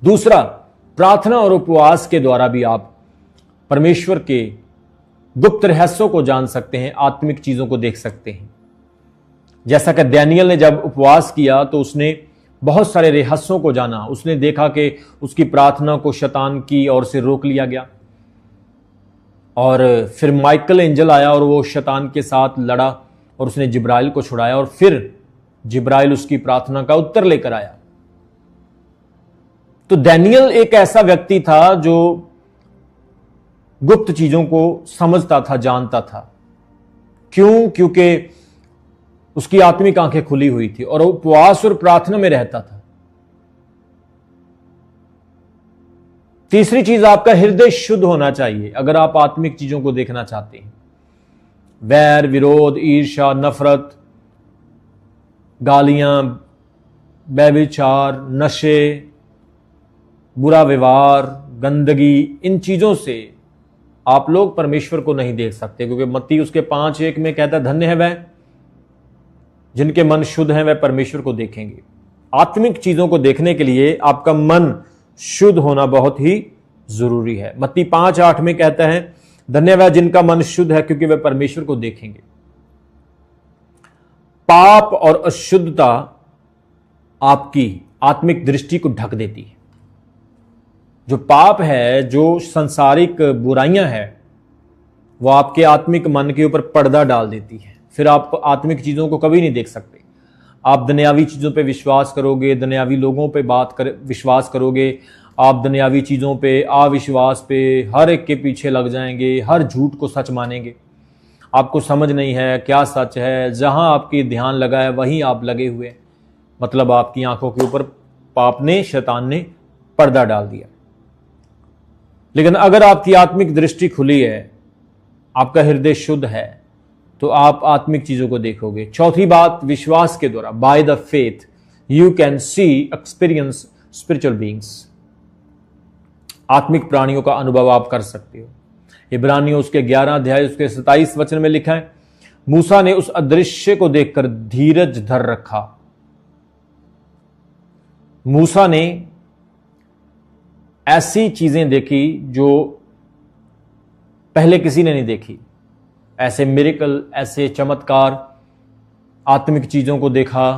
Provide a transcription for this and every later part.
दूसरा, प्रार्थना और उपवास के द्वारा भी आप परमेश्वर के गुप्त रहस्यों को जान सकते हैं, आत्मिक चीजों को देख सकते हैं। जैसा कि दानियेल ने जब उपवास किया तो उसने बहुत सारे रहस्यों को जाना। उसने देखा कि उसकी प्रार्थना को शैतान की ओर से रोक लिया गया, और फिर माइकल एंजल आया और वो शैतान के साथ लड़ा और उसने जिब्राइल को छुड़ाया, और फिर जिब्राइल उसकी प्रार्थना का उत्तर लेकर आया। तो दानियेल एक ऐसा व्यक्ति था जो गुप्त चीजों को समझता था, जानता था। क्यों? क्योंकि उसकी आत्मिक आंखें खुली हुई थी और उपवास और प्रार्थना में रहता था। तीसरी चीज, आपका हृदय शुद्ध होना चाहिए अगर आप आत्मिक चीजों को देखना चाहते हैं। वैर, विरोध, ईर्ष्या, नफरत, गालियां, व्यभिचार, नशे, बुरा व्यवहार, गंदगी, इन चीजों से आप लोग परमेश्वर को नहीं देख सकते, क्योंकि मत्ती उसके 5:1 में कहता है, धन्य है वह जिनके मन शुद्ध हैं, वह परमेश्वर को देखेंगे। आत्मिक चीजों को देखने के लिए आपका मन शुद्ध होना बहुत ही जरूरी है। मत्ती 5:8 में कहता है, धन्य वह जिनका मन शुद्ध है, क्योंकि वह परमेश्वर को देखेंगे। पाप और अशुद्धता आपकी आत्मिक दृष्टि को ढक देती है। जो पाप है, जो संसारिक बुराइयां हैं, वो आपके आत्मिक मन के ऊपर पर्दा डाल देती है। फिर आप आत्मिक चीजों को कभी नहीं देख सकते। आप दुनियावी चीजों पे विश्वास करोगे, दुनियावी लोगों पे विश्वास करोगे, आप दुनियावी चीजों पे, अविश्वास पे, हर एक के पीछे लग जाएंगे, हर झूठ को सच मानेंगे। आपको समझ नहीं है क्या सच है। जहां आपकी ध्यान लगा है वहीं आप लगे हुए, मतलब आपकी आंखों के ऊपर पाप ने, शैतान ने पर्दा डाल दिया। लेकिन अगर आपकी आत्मिक दृष्टि खुली है, आपका हृदय शुद्ध है, तो आप आत्मिक चीजों को देखोगे। चौथी बात, विश्वास के द्वारा, by the faith you can see experience spiritual beings. आत्मिक प्राणियों का अनुभव आप कर सकते हो। इब्रानियों उसके 11 अध्याय उसके 27 वचन में लिखा है, मूसा ने उस अदृश्य को देखकर धीरज धर रखा। मूसा ने ऐसी चीजें देखी जो पहले किसी ने नहीं देखी। ऐसे मिरेकल, ऐसे चमत्कार, आत्मिक चीजों को देखा,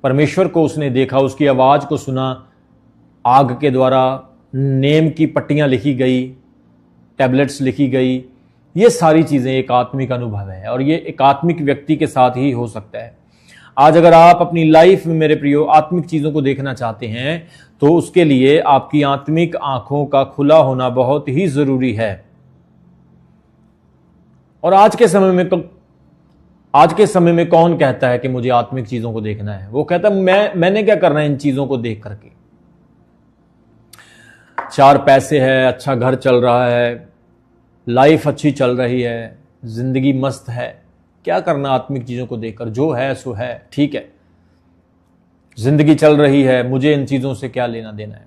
परमेश्वर को उसने देखा, उसकी आवाज को सुना, आग के द्वारा नेम की पट्टियां लिखी गई, टैबलेट्स लिखी गई। ये सारी चीजें एक आत्मिक अनुभव है, और ये एक आत्मिक व्यक्ति के साथ ही हो सकता है। आज अगर आप अपनी लाइफ में, मेरे प्रियो, आत्मिक चीजों को देखना चाहते हैं, तो उसके लिए आपकी आत्मिक आंखों का खुला होना बहुत ही जरूरी है। और आज के समय में कौन कहता है कि मुझे आत्मिक चीजों को देखना है? वो कहता है मैंने क्या करना है इन चीजों को देख करके। 4 पैसे है, अच्छा घर चल रहा है, लाइफ अच्छी चल रही है, जिंदगी मस्त है, क्या करना आत्मिक चीजों को देखकर? जो है सो है, ठीक है, जिंदगी चल रही है, मुझे इन चीजों से क्या लेना देना है।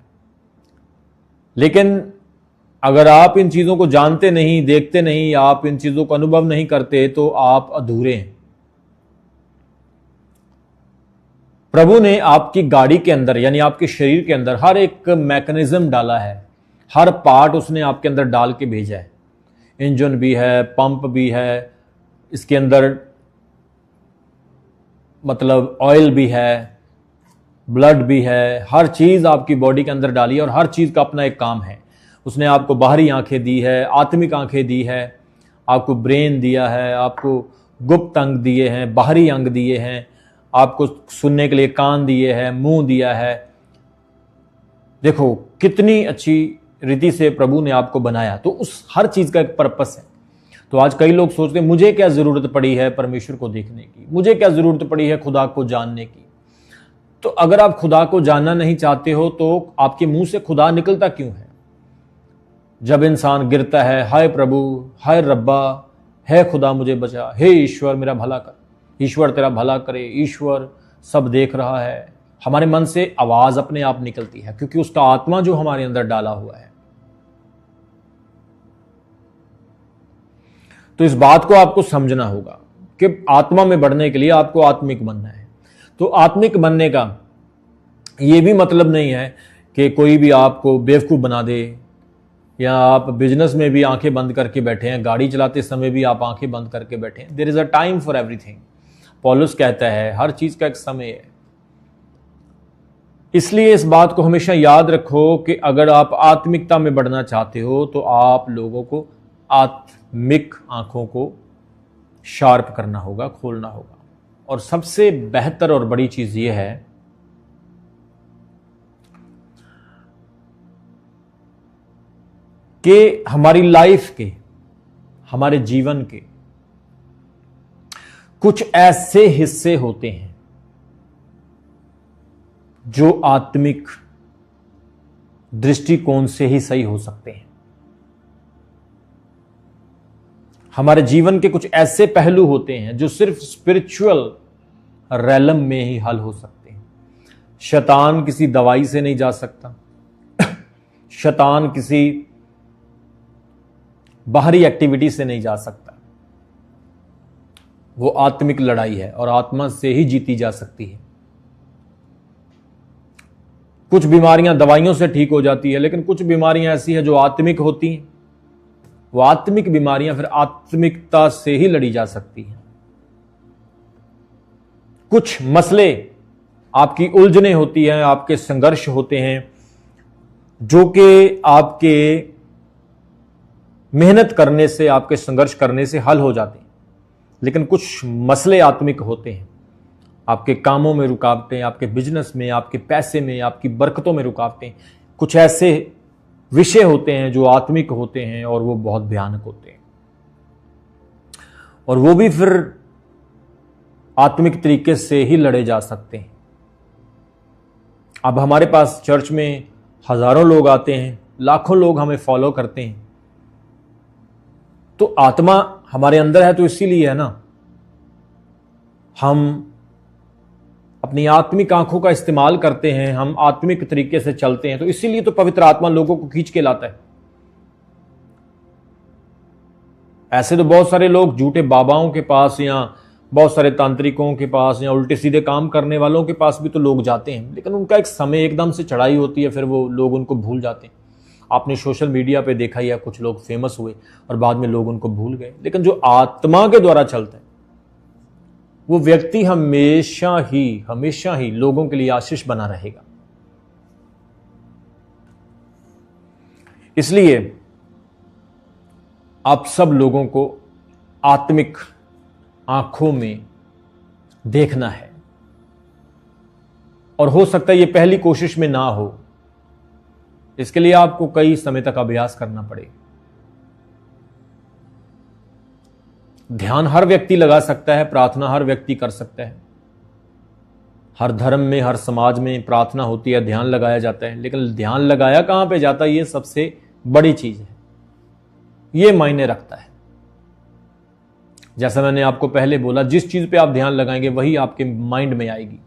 लेकिन अगर आप इन चीजों को जानते नहीं, देखते नहीं, आप इन चीजों को अनुभव नहीं करते, तो आप अधूरे हैं। प्रभु ने आपकी गाड़ी के अंदर, यानी आपके शरीर के अंदर, हर एक मैकेनिज्म डाला है, हर पार्ट उसने आपके अंदर डाल के भेजा है। इंजन भी है, पंप भी है, इसके अंदर मतलब ऑयल भी है, ब्लड भी है, हर चीज आपकी बॉडी के अंदर डाली है, और हर चीज का अपना एक काम है। उसने आपको बाहरी आंखें दी है, आत्मिक आंखें दी है, आपको ब्रेन दिया है, आपको गुप्त अंग दिए हैं, बाहरी अंग दिए हैं, आपको सुनने के लिए कान दिए हैं, मुंह दिया है। देखो कितनी अच्छी रीति से प्रभु ने आपको बनाया। तो उस हर चीज का एक पर्पस है। तो आज कई लोग सोचते हैं मुझे क्या जरूरत पड़ी है परमेश्वर को देखने की, मुझे क्या जरूरत पड़ी है खुदा को जानने की। तो अगर आप खुदा को जानना नहीं चाहते हो तो आपके मुंह से खुदा निकलता क्यों है? जब इंसान गिरता है, हाय प्रभु, हाय रब्बा, है खुदा मुझे बचा, हे ईश्वर मेरा भला कर, ईश्वर तेरा भला करे, ईश्वर सब देख रहा है, हमारे मन से आवाज अपने आप निकलती है, क्योंकि उसका आत्मा जो हमारे अंदर डाला हुआ है। तो इस बात को आपको समझना होगा कि आत्मा में बढ़ने के लिए आपको आत्मिक बनना है। तो आत्मिक बनने का यह भी मतलब नहीं है कि कोई भी आपको बेवकूफ़ बना दे, या आप बिजनेस में भी आंखें बंद करके बैठे हैं, गाड़ी चलाते समय भी आप आंखें बंद करके बैठे हैं। There is a time for everything. पौलुस कहता है हर चीज़ का एक समय है। इसलिए इस बात को हमेशा याद रखो कि अगर आप आत्मिकता में बढ़ना चाहते हो तो आप लोगों को आत्मिक आंखों को शार्प करना होगा, खोलना होगा। और सबसे बेहतर और बड़ी चीज यह है कि हमारी लाइफ के, हमारे जीवन के कुछ ऐसे हिस्से होते हैं जो आत्मिक दृष्टिकोण से ही सही हो सकते हैं। हमारे जीवन के कुछ ऐसे पहलू होते हैं जो सिर्फ स्पिरिचुअल रैलम में ही हल हो सकते हैं। शैतान किसी दवाई से नहीं जा सकता, शैतान किसी बाहरी एक्टिविटी से नहीं जा सकता। वो आत्मिक लड़ाई है और आत्मा से ही जीती जा सकती है। कुछ बीमारियां दवाइयों से ठीक हो जाती है, लेकिन कुछ बीमारियां ऐसी हैं जो आत्मिक होती हैं। वो आत्मिक बीमारियां फिर आत्मिकता से ही लड़ी जा सकती हैं। कुछ मसले, आपकी उलझने होती हैं, आपके संघर्ष होते हैं जो कि आपके मेहनत करने से, आपके संघर्ष करने से हल हो जाते हैं। लेकिन कुछ मसले आत्मिक होते हैं, आपके कामों में रुकावटें, आपके बिजनेस में, आपके पैसे में, आपकी बरकतों में रुकावटें। कुछ ऐसे विषय होते हैं जो आत्मिक होते हैं और वो बहुत भयानक होते हैं, और वो भी फिर आत्मिक तरीके से ही लड़े जा सकते हैं। अब हमारे पास चर्च में हजारों लोग आते हैं, लाखों लोग हमें फॉलो करते हैं, तो आत्मा हमारे अंदर है तो इसीलिए है ना। हम अपनी आत्मिक आंखों का इस्तेमाल करते हैं, हम आत्मिक तरीके से चलते हैं, तो इसीलिए तो पवित्र आत्मा लोगों को खींच के लाता है। ऐसे तो बहुत सारे लोग झूठे बाबाओं के पास या बहुत सारे तांत्रिकों के पास या उल्टे सीधे काम करने वालों के पास भी तो लोग जाते हैं, लेकिन उनका एक समय एकदम से चढ़ाई होती है, फिर वो लोग उनको भूल जाते हैं। आपने सोशल मीडिया पे देखा ही है, कुछ लोग फेमस हुए और बाद में लोग उनको भूल गए। लेकिन जो आत्मा के द्वारा चलता है वो व्यक्ति हमेशा ही लोगों के लिए आशीष बना रहेगा। इसलिए आप सब लोगों को आत्मिक आंखों में देखना है, और हो सकता है ये पहली कोशिश में ना हो, इसके लिए आपको कई समय तक अभ्यास करना पड़ेगा। ध्यान हर व्यक्ति लगा सकता है, प्रार्थना हर व्यक्ति कर सकता है। हर धर्म में, हर समाज में प्रार्थना होती है, ध्यान लगाया जाता है, लेकिन ध्यान लगाया कहां पे जाता है, ये सबसे बड़ी चीज है, ये मायने रखता है। जैसा मैंने आपको पहले बोला, जिस चीज पे आप ध्यान लगाएंगे वही आपके माइंड में आएगी।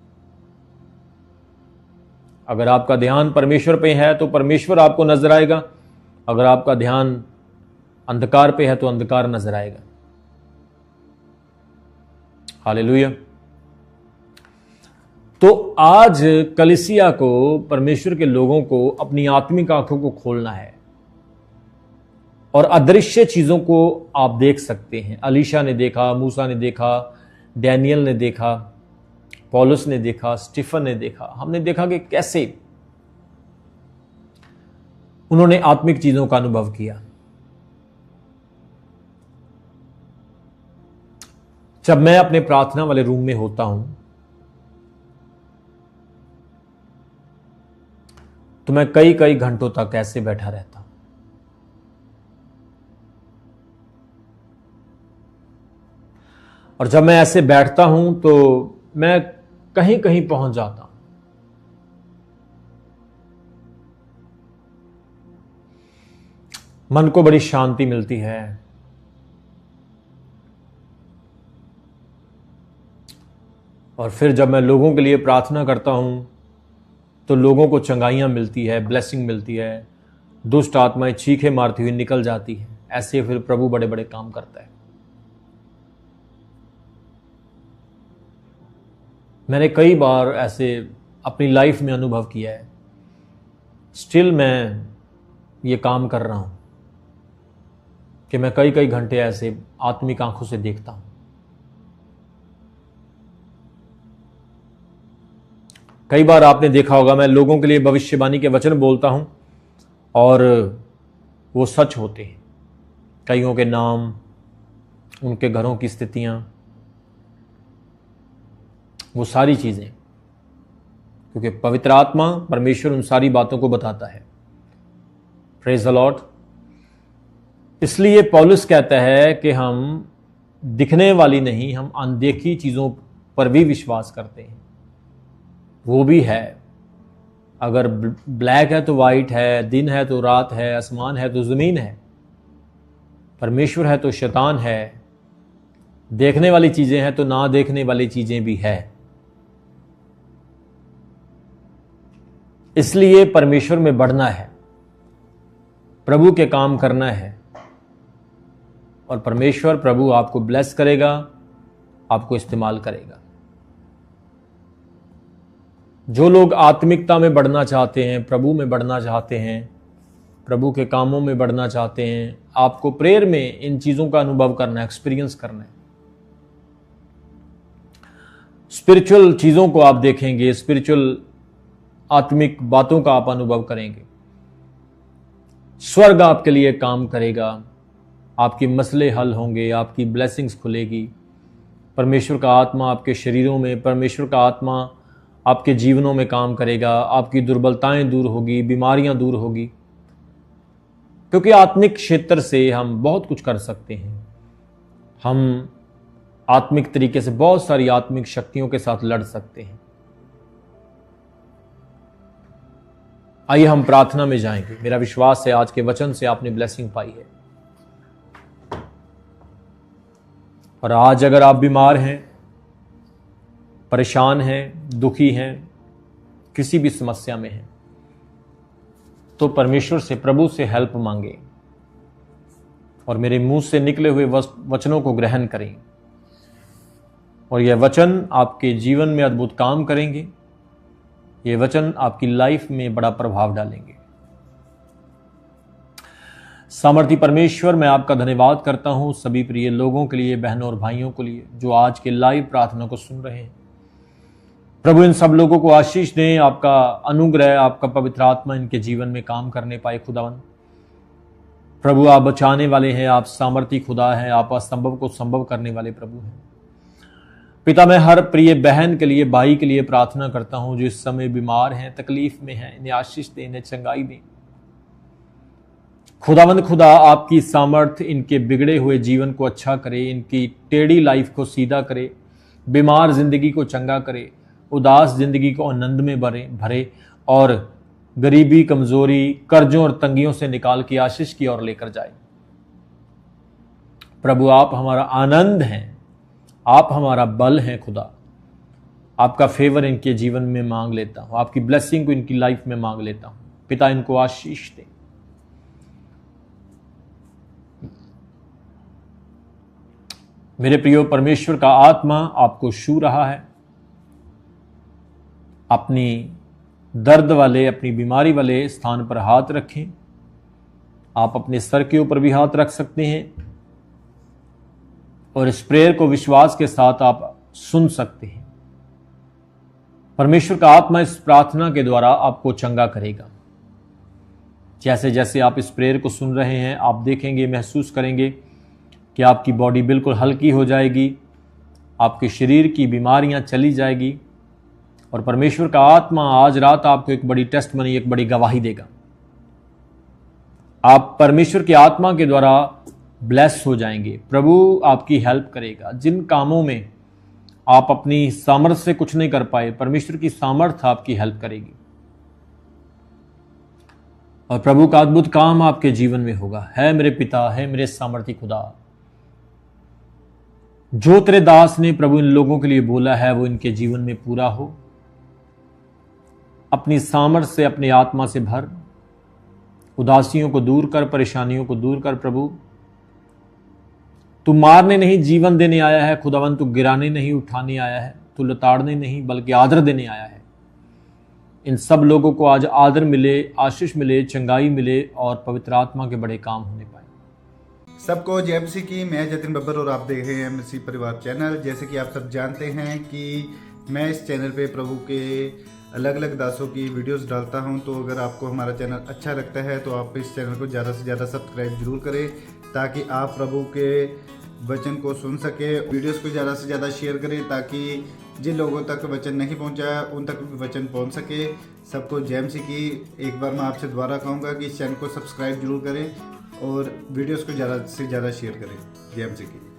अगर आपका ध्यान परमेश्वर पे है तो परमेश्वर आपको नजर आएगा, अगर आपका ध्यान अंधकार पे है तो अंधकार नजर आएगा। हालेलुया। तो आज कलीसिया को, परमेश्वर के लोगों को अपनी आत्मिक आंखों को खोलना है और अदृश्य चीजों को आप देख सकते हैं। अलीशा ने देखा, मूसा ने देखा, डैनियल ने देखा, पौलुस ने देखा, स्टीफन ने देखा। हमने देखा कि कैसे उन्होंने आत्मिक चीजों का अनुभव किया। जब मैं अपने प्रार्थना वाले रूम में होता हूं तो मैं कई कई घंटों तक ऐसे बैठा रहता हूं। और जब मैं ऐसे बैठता हूं तो मैं कहीं कहीं पहुंच जाता हूं। मन को बड़ी शांति मिलती है, और फिर जब मैं लोगों के लिए प्रार्थना करता हूं तो लोगों को चंगाइयां मिलती है, ब्लेसिंग मिलती है, दुष्ट आत्माएं चीखें मारती हुई निकल जाती है। ऐसे फिर प्रभु बड़े बड़े काम करता है। मैंने कई बार ऐसे अपनी लाइफ में अनुभव किया है स्टिल मैं ये काम कर रहा हूं कि मैं कई कई घंटे ऐसे आत्मिक आंखों से देखता हूं। कई बार आपने देखा होगा मैं लोगों के लिए भविष्यवाणी के वचन बोलता हूं और वो सच होते हैं। कईयों के नाम, उनके घरों की स्थितियां, वो सारी चीजें, क्योंकि पवित्र आत्मा परमेश्वर उन सारी बातों को बताता है। Praise the Lord. इसलिए पौलुस कहता है कि हम दिखने वाली नहीं, हम अनदेखी चीजों पर भी विश्वास करते हैं। वो भी है, अगर ब्लैक है तो वाइट है, दिन है तो रात है, आसमान है तो जमीन है, परमेश्वर है तो शैतान है, देखने वाली चीजें हैं तो ना देखने वाली चीजें भी है। इसलिए परमेश्वर में बढ़ना है, प्रभु के काम करना है, और परमेश्वर प्रभु आपको ब्लेस करेगा, आपको इस्तेमाल करेगा। जो लोग आत्मिकता में बढ़ना चाहते हैं, प्रभु में बढ़ना चाहते हैं, प्रभु के कामों में बढ़ना चाहते हैं, आपको प्रेयर में इन चीजों का अनुभव करना है, एक्सपीरियंस करना है। स्पिरिचुअल चीजों को आप देखेंगे, स्पिरिचुअल आत्मिक बातों का आप अनुभव करेंगे। स्वर्ग आपके लिए काम करेगा, आपकी मसले हल होंगे, आपकी ब्लेसिंग्स खुलेगी। परमेश्वर का आत्मा आपके शरीरों में, परमेश्वर का आत्मा आपके जीवनों में काम करेगा, आपकी दुर्बलताएं दूर होगी, बीमारियां दूर होगी, क्योंकि आत्मिक क्षेत्र से हम बहुत कुछ कर सकते हैं। हम आत्मिक तरीके से बहुत सारी आत्मिक शक्तियों के साथ लड़ सकते हैं। आइए हम प्रार्थना में जाएंगे। मेरा विश्वास है आज के वचन से आपने ब्लेसिंग पाई है। और आज अगर आप बीमार हैं, परेशान हैं, दुखी हैं, किसी भी समस्या में हैं, तो परमेश्वर से, प्रभु से हेल्प मांगे और मेरे मुंह से निकले हुए वचनों को ग्रहण करें, और यह वचन आपके जीवन में अद्भुत काम करेंगे। ये वचन आपकी लाइफ में बड़ा प्रभाव डालेंगे। सामर्थी परमेश्वर, मैं आपका धन्यवाद करता हूं सभी प्रिय लोगों के लिए, बहनों और भाइयों के लिए जो आज के लाइव प्रार्थना को सुन रहे हैं। प्रभु इन सब लोगों को आशीष दें, आपका अनुग्रह, आपका पवित्र आत्मा इनके जीवन में काम करने पाए। खुदावन प्रभु, आप बचाने वाले हैं, आप सामर्थी खुदा हैं, आप असंभव को संभव करने वाले प्रभु हैं। पिता, मैं हर प्रिय बहन के लिए, भाई के लिए प्रार्थना करता हूं जो इस समय बीमार हैं, तकलीफ में हैं, इन्हें आशीष दें, इन्हें चंगाई दें। खुदावंद खुदा, आपकी सामर्थ्य इनके बिगड़े हुए जीवन को अच्छा करे, इनकी टेढ़ी लाइफ को सीधा करे, बीमार जिंदगी को चंगा करे, उदास जिंदगी को आनंद में भरे और गरीबी, कमजोरी, कर्जों और तंगियों से निकाल के आशीष की ओर लेकर जाए। प्रभु, आप हमारा आनंद हैं, आप हमारा बल हैं। खुदा, आपका फेवर इनके जीवन में मांग लेता हूं, आपकी ब्लेसिंग को इनकी लाइफ में मांग लेता हूं। पिता, इनको आशीष दे। मेरे प्रियो, परमेश्वर का आत्मा आपको छू रहा है। अपनी दर्द वाले, अपनी बीमारी वाले स्थान पर हाथ रखें। आप अपने सर के ऊपर भी हाथ रख सकते हैं और इस प्रेयर को विश्वास के साथ आप सुन सकते हैं। परमेश्वर का आत्मा इस प्रार्थना के द्वारा आपको चंगा करेगा। जैसे जैसे आप इस प्रेयर को सुन रहे हैं, आप देखेंगे, महसूस करेंगे कि आपकी बॉडी बिल्कुल हल्की हो जाएगी, आपके शरीर की बीमारियां चली जाएगी, और परमेश्वर का आत्मा आज रात आपको एक बड़ी टेस्टमनी, एक बड़ी गवाही देगा। आप परमेश्वर की आत्मा के द्वारा ब्लेस हो जाएंगे। प्रभु आपकी हेल्प करेगा। जिन कामों में आप अपनी सामर्थ्य से कुछ नहीं कर पाए, परमेश्वर की सामर्थ्य आपकी हेल्प करेगी और प्रभु का अद्भुत काम आपके जीवन में होगा। है मेरे पिता, है मेरे सामर्थी खुदा, जो तेरे दास ने प्रभु इन लोगों के लिए बोला है वो इनके जीवन में पूरा हो। अपनी सामर्थ्य से, अपनी आत्मा से भर, उदासियों को दूर कर, परेशानियों को दूर कर। प्रभु, तू मारने नहीं जीवन देने आया है खुदावन, तू गिराने नहीं उठाने आया है, तू लताड़ने नहीं बल्कि आदर देने आया है। इन सब लोगों को आज आदर मिले, आशीष मिले, चंगाई मिले और पवित्र आत्मा के बड़े काम होने पाए। सबको जय मसीह की। मैं जतिन बब्बर और आप देख रहे हैं मसीह परिवार चैनल। जैसे कि आप सब जानते हैं कि मैं इस चैनल पे प्रभु के अलग अलग दासों की वीडियोस डालता हूं, तो अगर आपको हमारा चैनल अच्छा लगता है तो आप इस चैनल को ज़्यादा से ज़्यादा सब्सक्राइब जरूर करें, ताकि आप प्रभु के वचन को सुन सके। वीडियोस को ज़्यादा से ज़्यादा शेयर करें, ताकि जिन लोगों तक वचन नहीं पहुंचा उन तक भी वचन पहुंच सके। सबको जय मसीह की। एक बार मैं आपसे दोबारा कहूँगा कि इस चैनल को सब्सक्राइब जरूर करें और वीडियोस को ज़्यादा से ज़्यादा शेयर करें। जय मसीह की।